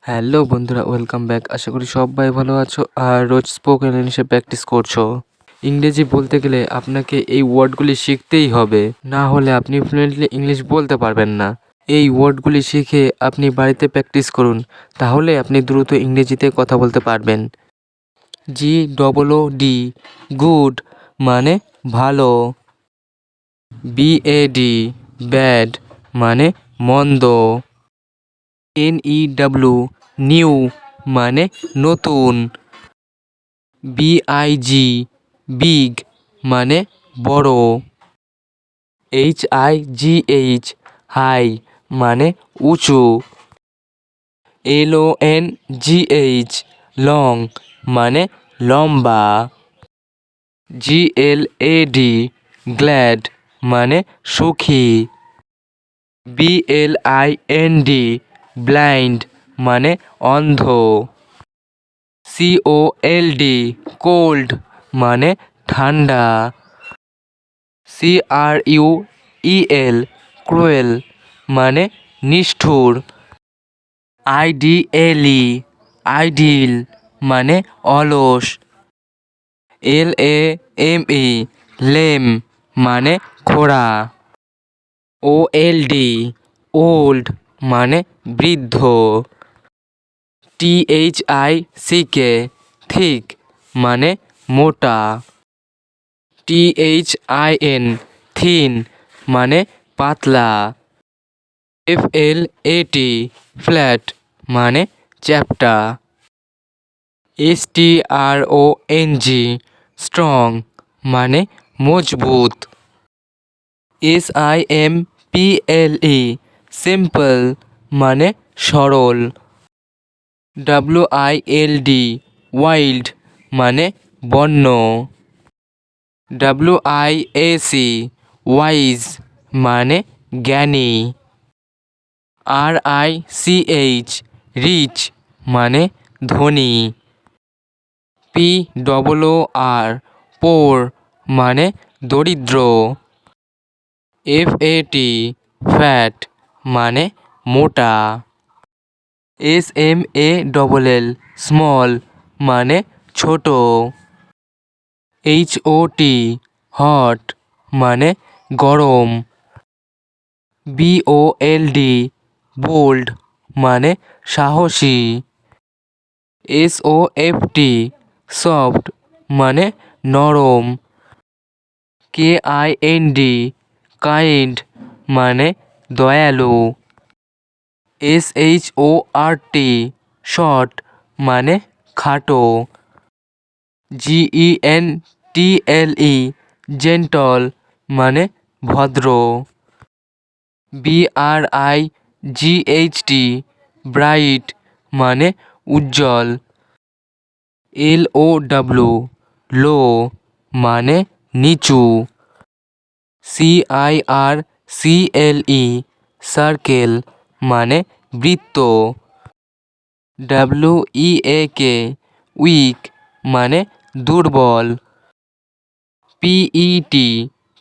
Hello বন্ধুরা, welcome back. আশা করি সবাই ভালো আছো আর রোজ স্পোকেন ইংলিশে প্র্যাকটিস করছো। ইংরেজি বলতে গেলে আপনাকে এই ওয়ার্ডগুলি শিখতেই হবে, না হলে আপনি ফ্লুয়েন্টলি ইংলিশ বলতে পারবেন না। এই ওয়ার্ডগুলি শিখে আপনি বাড়িতে প্র্যাকটিস করুন, তাহলে আপনি দ্রুত ইংরেজিতে কথা বলতে পারবেন। GOOD, গুড মানে ভালো। BAD, ব্যাড মানে মন্দ। NEW, নিউ মানে নতুন। BIG, বিগ মানে বড়। HIGH, হাই মানে উঁচু। LONGH, লং মানে লম্বা। GLAD, গ্ল্যাড মানে সুখী। BLIND, ব্লাইন্ড মানে অন্ধ। COLD, কোল্ড মানে ঠান্ডা। CRUEL, ক্রুয়েল মানে নিষ্ঠুর। IDLE, আইডিল মানে অলস। LAME, লেম মানে খোড়া। OLD, ওল্ড মানে বৃদ্ধ। THICK, থিক মানে মোটা। THIN, থিন মানে পাতলা। FLAT, ফ্ল্যাট মানে চ্যাপ্টা। STRONG, স্ট্রং মানে মজবুত। SIMPLE, সিম্পল মানে সরল। WILD, ওয়াইল্ড মানে বন্য। WIAC, ওয়াইজ মানে জ্ঞানী। RICH, রিচ মানে ধনী। POOR, পোর মানে দরিদ্র। FAT, ফ্যাট মানে মোটা। SMALL, স্মল মানে ছোট। HOT, হট মানে গরম। BOLD, বোল্ড মানে সাহসী। SOFT, সফট মানে নরম। KIND, কাইন্ড মানে দয়ালু। SHORT, শর্ট মানে খাটো। GENTLE, জেন্টল মানে ভদ্র। BRIGHT, ব্রাইট মানে উজ্জ্বল। LOW, লো মানে নিচু। CIRCLE, সার্কেল মানে বৃত্ত। WEAK, উইক মানে দুর্বল। PET,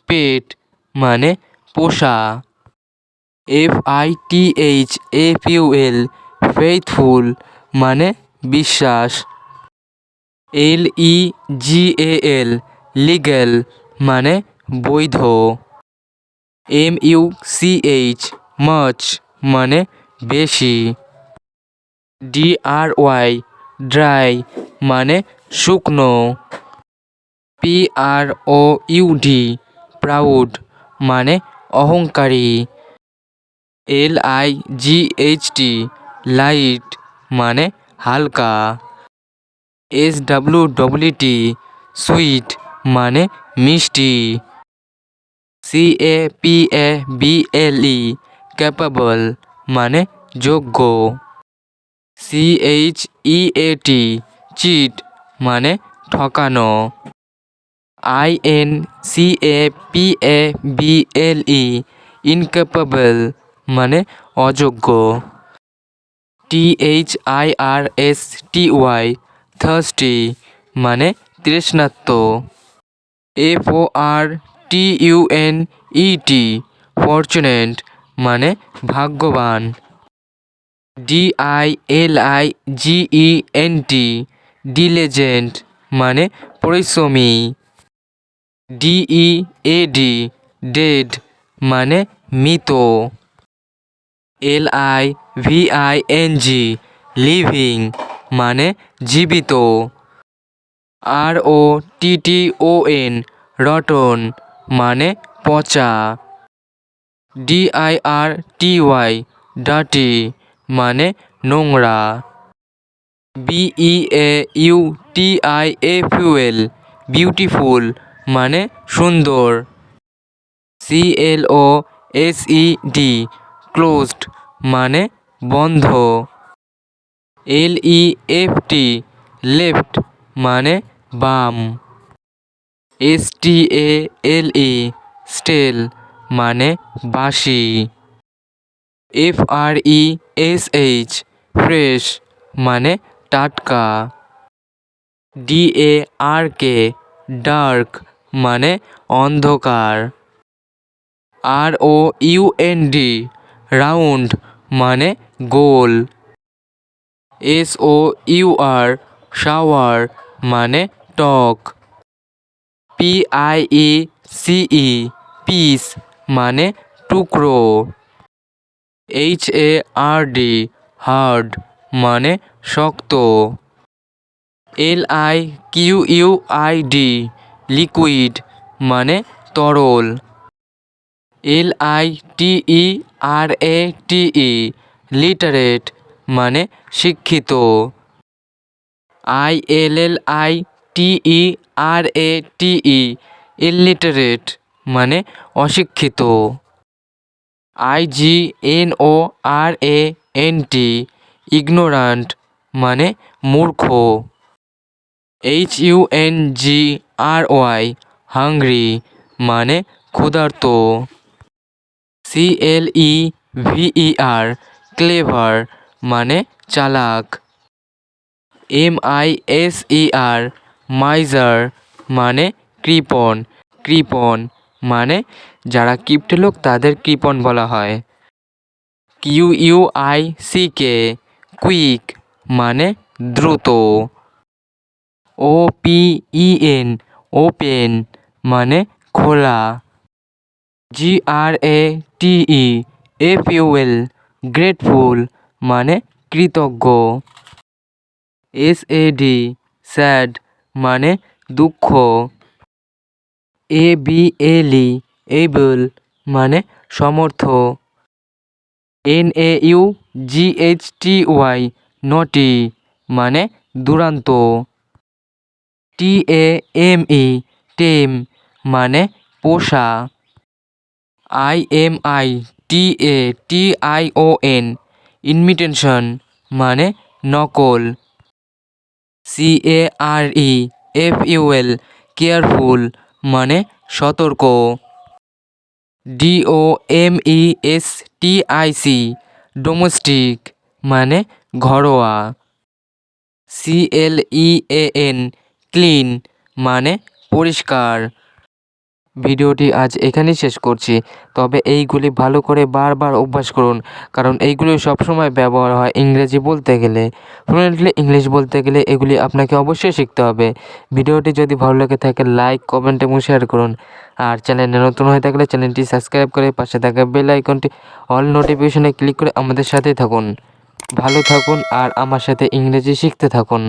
পেট মানে পোষা। FITHFUL, ফেইথফুল মানে বিশ্বাস। LEGAL, লিগ্যাল মানে বৈধ। MUCH, মাচ মানে বেশি। DRY, ড্রাই মানে শুকনো। PROUD, প্রাউড মানে অহংকারী। LIGHT, লাইট মানে হালকা। SWWT, সুইট মানে মিষ্টি। CAPABLE, ক্যাপাবল মানে যোগ্য। CHEAT, চিট মানে ঠকানো। INCAPABLE, ইনক্যাপাবল মানে অযোগ্য। THIRSTY, থার্স্টি মানে তৃষ্ণার্ত। FORTUNATE, ফরচুনেট মানে ভাগ্যবান। DILIGENT ডিলেজেন্ট মানে পরিশ্রমী। DEAD ডেড মানে মৃত। LIVING লিভিং মানে জীবিত। ROTTON রটন মানে পচা। DIRTY ডার্টি মানে নোংরা। BEAUTIFUL বিউটিফুল মানে সুন্দর। CLOSED ক্লোজড মানে বন্ধ। LEFT লেফট মানে বাম। STALE স্টেল মানে বাসি। FRESH ফ্রেশ মানে টাটকা। DARK ডার্ক মানে অন্ধকার। ROUND রাউন্ড মানে গোল। SOUR শাওয়ার মানে টক। PIECE পিস মানে টুকরো। HARD হার্ড মানে শক্ত। LIQUID লিকুইড মানে তরল। LITERATE লিটারেট মানে শিক্ষিত। ILLITERATE ইলিটারেট মানে অশিক্ষিত। IGNORANT ইগনোরান্ট মানে মূর্খ। HUNGRY হাংরি মানে ক্ষুধার্ত। CLEVER ক্লেভার মানে চালাক। MISER মাইজার মানে কৃপণ মানে যারা কিপ্টে লোক তাদের কৃপণ বলা হয়। QUICK কুইক মানে দ্রুত। OPEN ওপেন মানে খোলা। GRATEFUL গ্রেটফুল মানে কৃতজ্ঞ। SAD স্যাড মানে দুঃখ। ABLE এবল মানে সমর্থ। NAUGHTY নটি মানে দুরান্ত। TAME টেম মানে পোষা। IMITATION ইমিটেশন মানে নকল। CAREFUL কেয়ারফুল মানে সতর্ক। DOMESTIC ডোমেস্টিক মানে ঘরোয়া। CLEAN ক্লিন মানে পরিষ্কার। ভিডিওটি আজ এখানেই শেষ করছি, তবে এইগুলি ভালো করে বারবার অভ্যাস করুন, কারণ এইগুলি সবসময় ব্যবহার হয় ইংরেজি বলতে গেলে। ফ্লুয়েন্টলি ইংলিশ বলতে গেলে এগুলি আপনাকে অবশ্যই শিখতে হবে। ভিডিওটি যদি ভালো লেগে থাকে লাইক, কমেন্ট এবং শেয়ার করুন। আর চ্যানেলে নতুন হয়ে থাকলে চ্যানেলটি সাবস্ক্রাইব করে পাশে থাকা বেল আইকনটি অল নোটিফিকেশনে ক্লিক করে আমাদের সাথেই থাকুন। ভালো থাকুন আর আমার সাথে ইংরেজি শিখতে থাকুন।